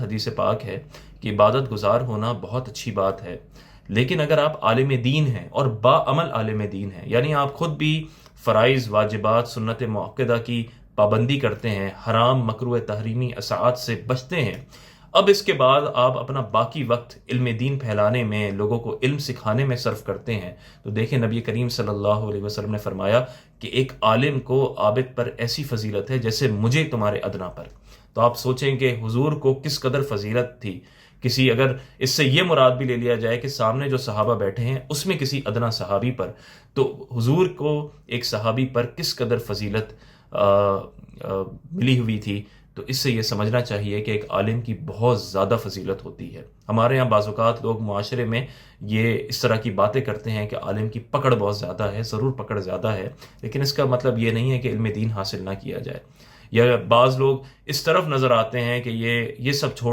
حدیث پاک ہے کہ عبادت گزار ہونا بہت اچھی بات ہے، لیکن اگر آپ عالم دین ہیں اور باعمل عالم دین ہیں، یعنی آپ خود بھی فرائض، واجبات، سنت مؤکدہ کی پابندی کرتے ہیں، حرام مکروہ تحریمی اساعات سے بچتے ہیں، اب اس کے بعد آپ اپنا باقی وقت علم دین پھیلانے میں، لوگوں کو علم سکھانے میں صرف کرتے ہیں، تو دیکھیں نبی کریم صلی اللہ علیہ وسلم نے فرمایا کہ ایک عالم کو عابد پر ایسی فضیلت ہے جیسے مجھے تمہارے ادنا پر۔ تو آپ سوچیں کہ حضور کو کس قدر فضیلت تھی۔ کسی اگر اس سے یہ مراد بھی لے لیا جائے کہ سامنے جو صحابہ بیٹھے ہیں اس میں کسی ادنا صحابی پر، تو حضور کو ایک صحابی پر کس قدر فضیلت ملی ہوئی تھی۔ تو اس سے یہ سمجھنا چاہیے کہ ایک عالم کی بہت زیادہ فضیلت ہوتی ہے۔ ہمارے ہاں بعض اوقات لوگ معاشرے میں یہ اس طرح کی باتیں کرتے ہیں کہ عالم کی پکڑ بہت زیادہ ہے، ضرور پکڑ زیادہ ہے، لیکن اس کا مطلب یہ نہیں ہے کہ علم دین حاصل نہ کیا جائے۔ یا بعض لوگ اس طرف نظر آتے ہیں کہ یہ سب چھوڑ